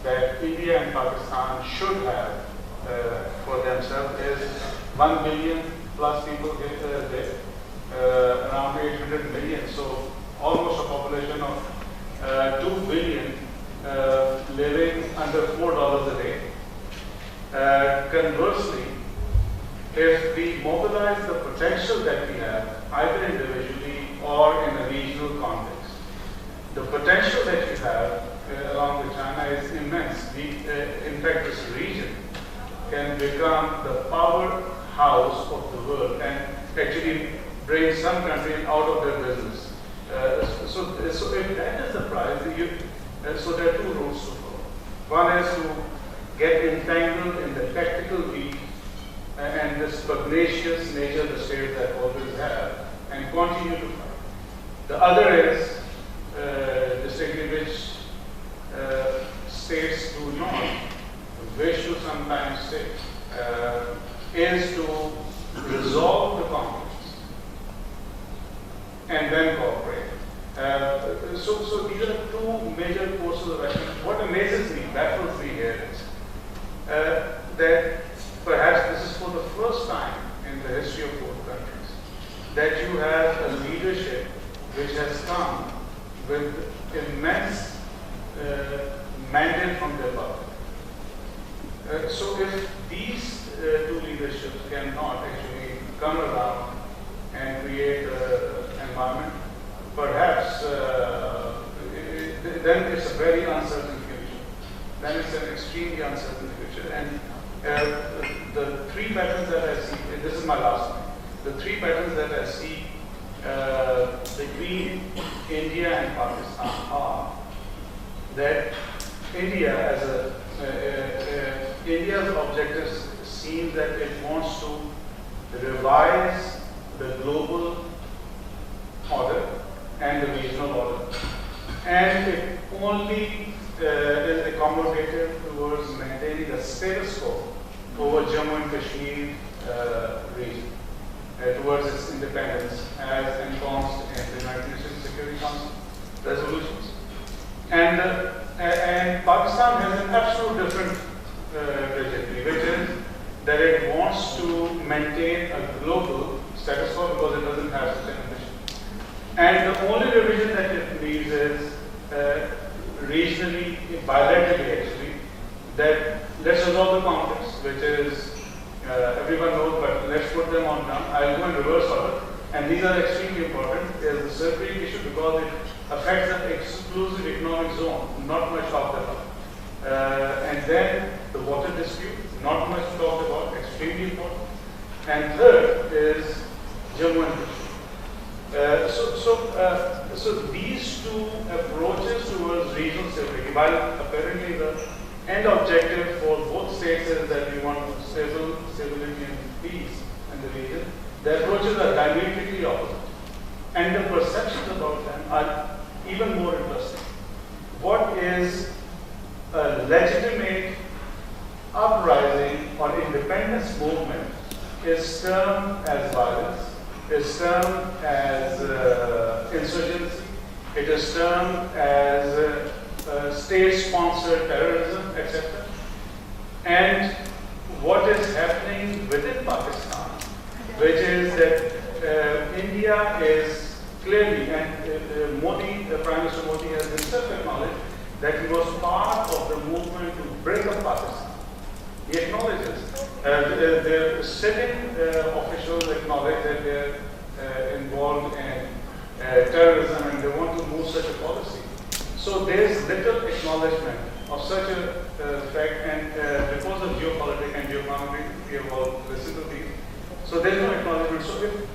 that India and Pakistan should have for themselves is 1 billion plus people there, around 800 million. So almost a population of 2 billion living under $4 a day. Conversely, if we mobilize the potential that we have, either individually or in a regional context, the potential that you have along with China is immense. In fact, this region can become the powerhouse of the world and actually bring some countries out of their business. So if that is the prize, so there are two routes to follow. One is to get entangled in the tactical weed and this pugnacious nature the states that always have and continue to fight. The other is distinctly which states do not wish to sometimes say, is to resolve the conflicts and then cooperate. So these are two major courses of action. What amazes me, baffles me here is that perhaps this is for the first time in the history of both countries that you have a leadership which has come with immense mandate from their public. So if these two leaderships cannot actually come around and create an environment, perhaps then it's a very uncertain future. Then it's an extremely uncertain future. And the three patterns that I see, and this is my last one, the three patterns that I see between India and Pakistan are that India as India's objectives seem that it wants to revise the global order and the regional order, and it only is accommodative towards maintaining the status quo over Jammu and Kashmir region, towards its independence as enforced in the United Nations Security Council resolutions. And Pakistan has an absolute different trajectory, which is that it wants to maintain a global status quo because it doesn't have such an ambition. And the only revision that it needs is regionally, bilaterally actually, that let's resolve the conflicts, which is everyone knows, but let's put them on down. I'll go in reverse order. And these are extremely important. There's the circuitry issue because it affects an exclusive economic zone, not much talked about. And then the water dispute, not much talked about, extremely important. And third is Jammu and Kashmir. So these two approaches towards regional stability, while apparently the end objective for both states is that we want stability and peace in the region, the approaches are diametrically opposite. And the perceptions about them are even more interesting. What is a legitimate uprising or independence movement is termed as violence, is termed as insurgency, it is termed as state-sponsored terrorism, etc. And what is happening within Pakistan, which is that India is clearly, and Modi, Prime Minister Modi has himself acknowledged that he was part of the movement to break up Pakistan. He acknowledges. The sitting officials acknowledge that they're involved in terrorism and they want to move such a policy. So there's little acknowledgement of such a fact, and because of geopolitics and geoeconomics, we have all listened to these. So there's no acknowledgement. So if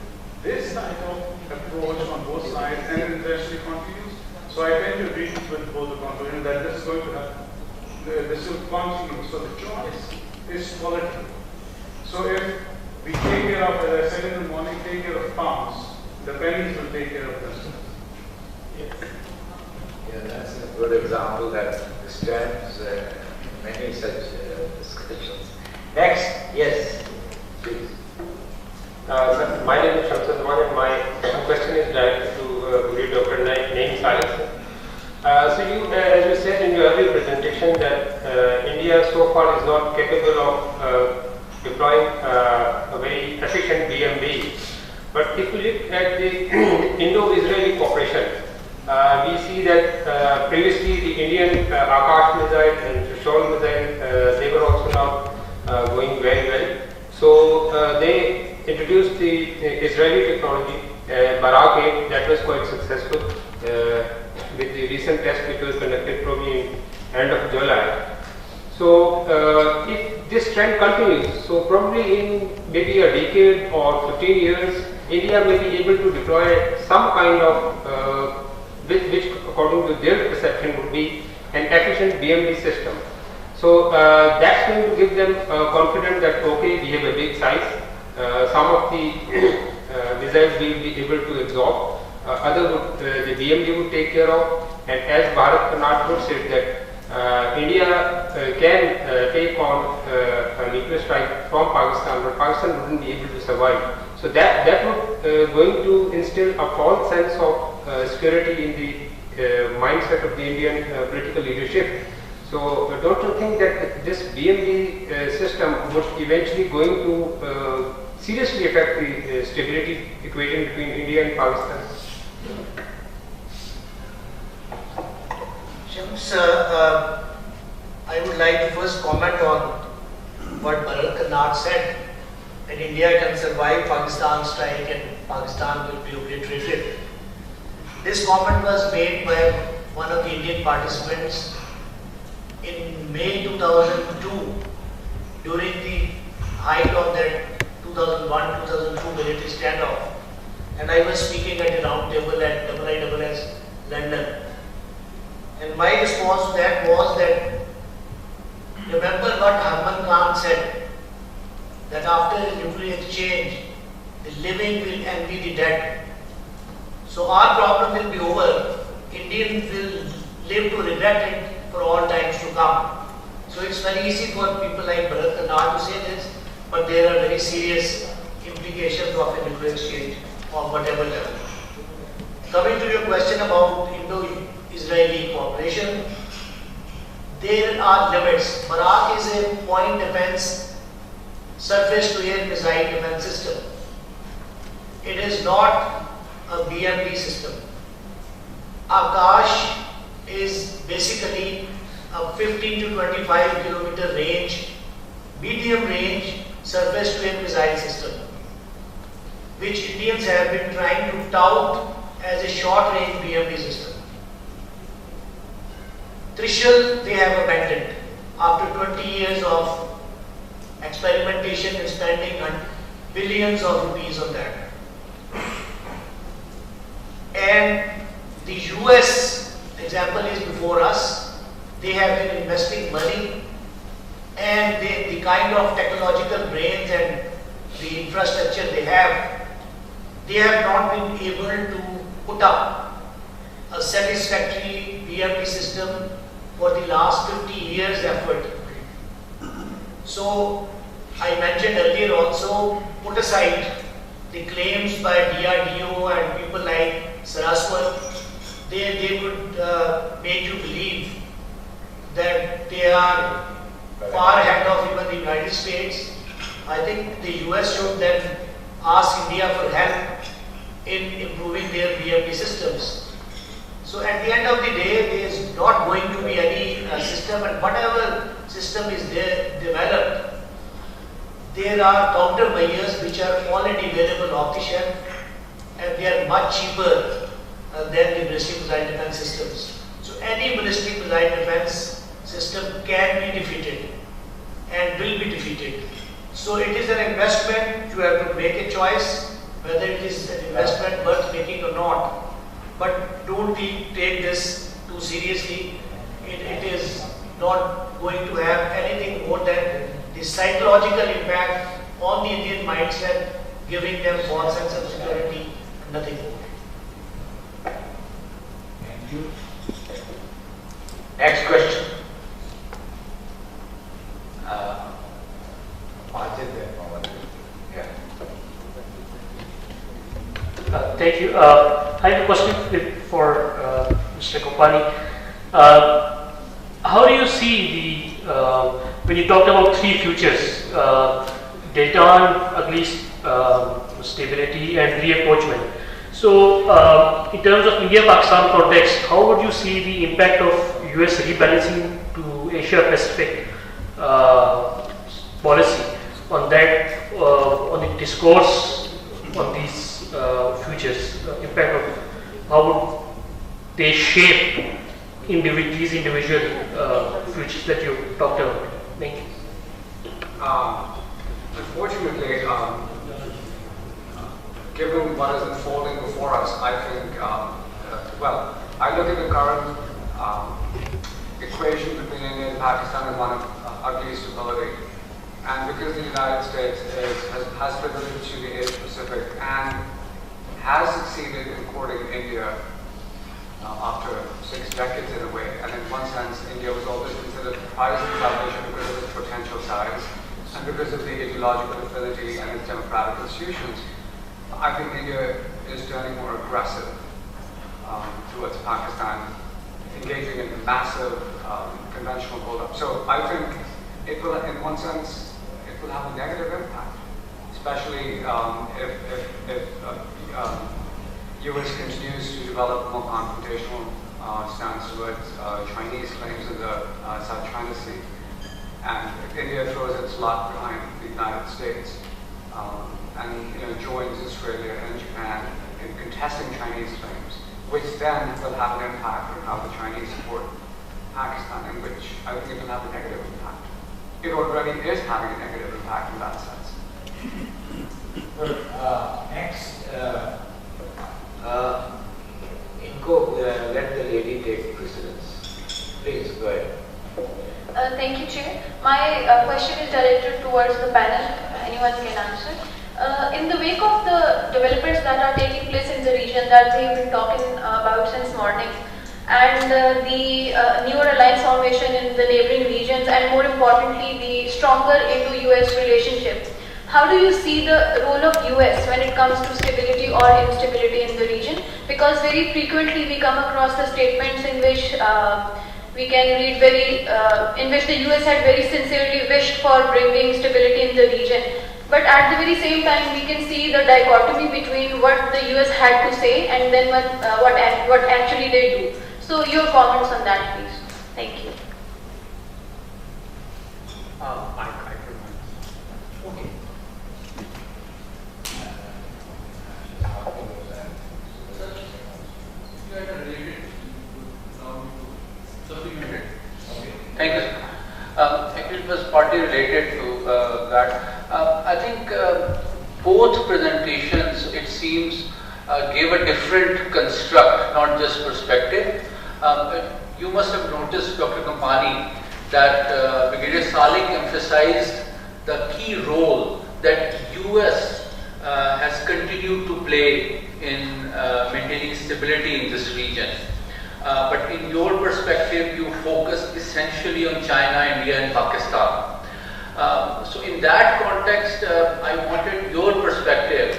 this type of approach on both sides and intentionally continues, so I tend to agree with both the conclusion that this is going to happen. This will continue. So the choice is political. So if we take care of, as I said in the morning, take care of pounds, the pennies will take care of themselves. Yes. Yeah, that's a good example that extends many such discussions. Next, yes, please. Sir, my name is Shamsad Rahman and my question is directed to Dr. Naeem Saleh. So you, as you said in your earlier presentation that India so far is not capable of deploying a very efficient BMB. But if you look at the Indo-Israeli cooperation, we see that previously the Indian Akash missile and Trishul missile, they were also now going very well. So they introduced the Israeli technology, Barak 8, that was quite successful with the recent test which was conducted probably in end of July. So if this trend continues, so probably in maybe a decade or 15 years, India may be able to deploy some kind of which according to their perception would be an efficient BMD system. So that's going to give them confidence that okay, we have a big size, some of the missiles will be able to absorb, other would, the BMD would take care of, and as Bharat Karnat would say that India can take on a nuclear strike from Pakistan, but Pakistan wouldn't be able to survive. So that would going to instill a false sense of security in the mindset of the Indian political leadership. So don't you think that this BMD system would eventually going to seriously affect the stability equation between India and Pakistan? Shams, I would like to first comment on what Bharat Karnat said, that India can survive Pakistan's strike and Pakistan will be obliterated. This comment was made by one of the Indian participants in May 2002 during the height of that 2001-2002 military standoff, and I was speaking at a round table at IISS London. And my response to that was that, remember what Harman Khan said, that after nuclear exchange, the living will envy the dead. So our problem will be over. Indians will live to regret it for all times to come. So it's very easy for people like Bharat Karnat to say this, but there are very serious implications of a nuclear exchange of whatever level. Coming to your question about Indo-Israeli cooperation, there are limits. Barak is a point defense, surface-to-air missile defense system. It is not a BMP system. Akash is basically a 15 to 25 kilometer range, medium range surface-to-air missile system, which Indians have been trying to tout as a short-range BMP system. Trishul they have abandoned after 20 years of experimentation and spending billions of rupees on that. And the US example is before us. They have been investing money, and the kind of technological brains and the infrastructure they have not been able to put up a satisfactory BMP system for the last 50 years effort. So I mentioned earlier also, put aside the claims by DRDO and people like Saraswat, they would make you believe that they are far ahead of even the United States. I think the US should then ask India for help in improving their BMP systems. So at the end of the day, there is not going to be any system, and whatever system is there developed, there are countermeasures which are already available off the shelf, and they are much cheaper than the ballistic missile defense systems. So any ballistic missile defense system can be defeated and will be defeated. So it is an investment. You have to make a choice whether it is an investment worth making or not. But don't take this too seriously. It is not going to have anything more than the psychological impact on the Indian mindset, giving them false sense of security, nothing more. Thank you. Next question. Thank you. I have a question for Mr. Kopani. How do you you see the, when you talked about three futures, delta, at least stability and reapproachment. So, in terms of India-Pakistan context, how would you see the impact of US rebalancing to Asia-Pacific policy on that, on the discourse on these futures, impact of how would they shape these individual futures that you talked about? Thank you. Unfortunately, given what is unfolding before us, I think, well, I look at the current equation between India and Pakistan as one of ugly stability. And because the United States has pivoted to the Asia Pacific and has succeeded in courting India after 6 decades in a way, and in one sense, India was always considered a prized salvation because of its potential size and because of the ideological affinity and its democratic institutions. I think India is turning more aggressive towards Pakistan, engaging in massive conventional build-up. So I think it will, in one sense, it will have a negative impact, especially if US continues to develop a more confrontational stance towards Chinese claims in the South China Sea, and if India throws its lot behind the United States and joins Australia and Japan in contesting Chinese claims, which then will have an impact on how the Chinese support Pakistan, in which I think it will have a negative impact. It already is having a negative impact in that sense. Next, Inko, let the lady take precedence. Please go ahead. Thank you, Chair. My question is directed towards the panel. Anyone can answer. In the wake of the developments that are taking place in the region that we've been talking about since morning, and the newer alliance formation in the neighboring regions, and more importantly, the stronger Indo-US relationship, how do you see the role of US when it comes to stability or instability in the region? Because very frequently we come across the statements in which we can read in which the US had very sincerely wished for bringing stability in the region. But at the very same time, we can see the dichotomy between what the US had to say and then what actually they do. So your comments on that, please. Thank you. Okay. Thank you. Actually, it was partly related to that. I think both presentations, it seems, gave a different construct, not just perspective. You must have noticed, Dr. Kampani, that Brigadier Salik emphasized the key role that US has continued to play in maintaining stability in this region. But in your perspective, you focus essentially on China, India and Pakistan. So in that context, I wanted your perspective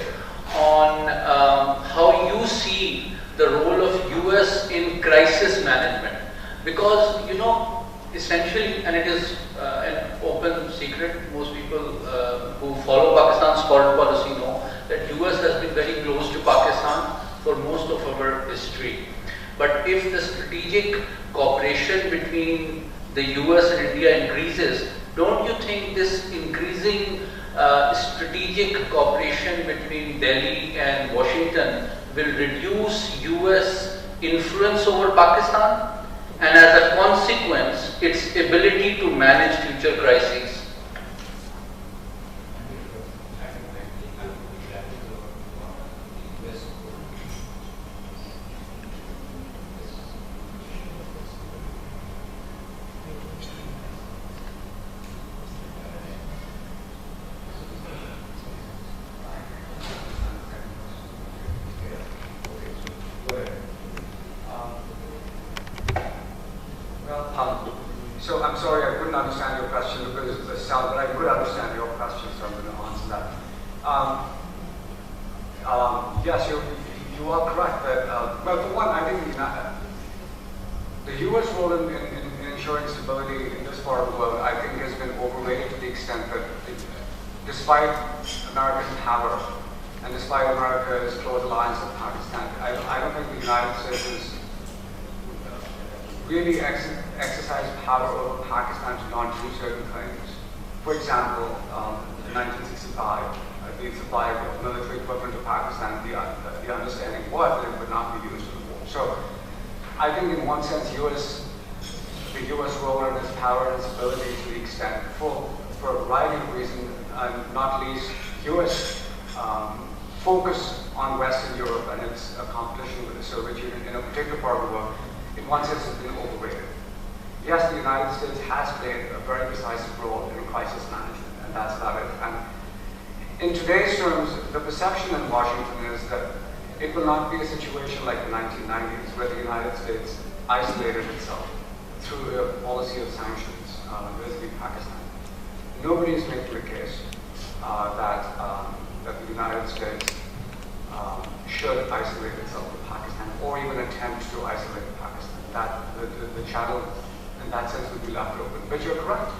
on how you see the role of US in crisis management. Because, essentially, and it is an open secret, most people who follow Pakistan's foreign policy know that US has been very close to Pakistan for most of our history. But if the strategic cooperation between the US and India increases, don't you think this increasing strategic cooperation between Delhi and Washington will reduce US influence over Pakistan? And as a consequence, its ability to manage future crises? So I'm sorry, I couldn't understand your question because of the sound, but I could understand your question, so I'm going to answer that. Yes, you are correct that, well, for one, I think the US role in ensuring stability in this part of the world, I think has been overrated to the extent that despite American power and despite America's close alliance with Pakistan, I don't think the United States has really exercised power over Pakistan to not do certain things. For example, in 1965, the supply of military equipment to Pakistan, the understanding was that it would not be used in the war. So I think in one sense, the U.S. role and its power and its ability to the extent, for a variety of reasons, and not least U.S. Focus on Western Europe and its competition with the Soviet Union in a particular part of the world, in one sense has been overrated. Yes, the United States has played a very decisive role in crisis management, and that's about it. And in today's terms, the perception in Washington is that it will not be a situation like the 1990s where the United States isolated itself through a policy of sanctions vis-a-vis Pakistan. Nobody is making the case that the United States should isolate itself from Pakistan or even attempt to isolate Pakistan. That the channel in that sense would be left open. But you're correct.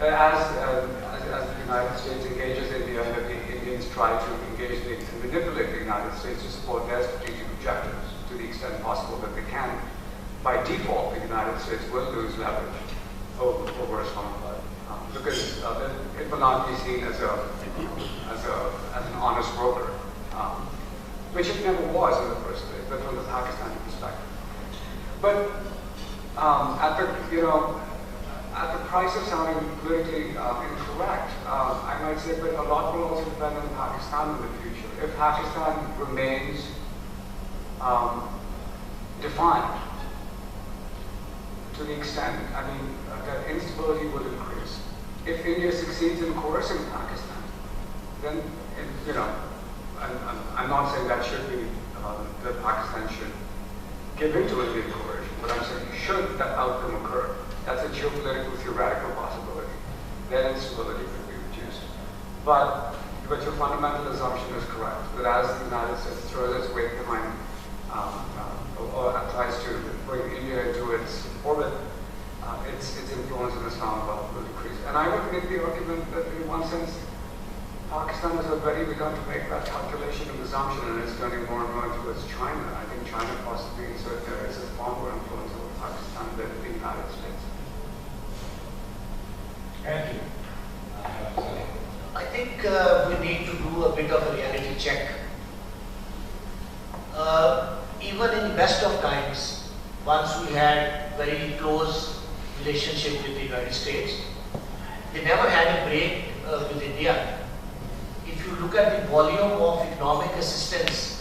As the United States engages India, and the Indians try to engage and manipulate the United States to support their strategic objectives to the extent possible that they can, by default, the United States will lose leverage over Islamabad because it will not be seen as an honest broker, which it never was in the first place, but from the Pakistani perspective. But at the price of sounding politically incorrect, I might say that a lot will also depend on Pakistan in the future. If Pakistan remains defined to the extent, that instability will increase. If India succeeds in coercing Pakistan, then, I'm not saying that should be, that Pakistan should give in to Indian coercion, but I'm saying should that outcome occur, that's a geopolitical theoretical possibility. Then instability could be reduced. But your fundamental assumption is correct, that as the United States throws its weight behind, or tries to bring India into its orbit, its influence in Islamabad will decrease. And I would make the argument that in one sense, Pakistan has already begun to make that calculation and assumption, and it's turning more and more towards China. I think China possibly in certain areas has far more influence over Pakistan than the United States. Thank you. I think we need to do a bit of a reality check. Even in best of times, once we had very close relationship with the United States, they never had a break with India. If you look at the volume of economic assistance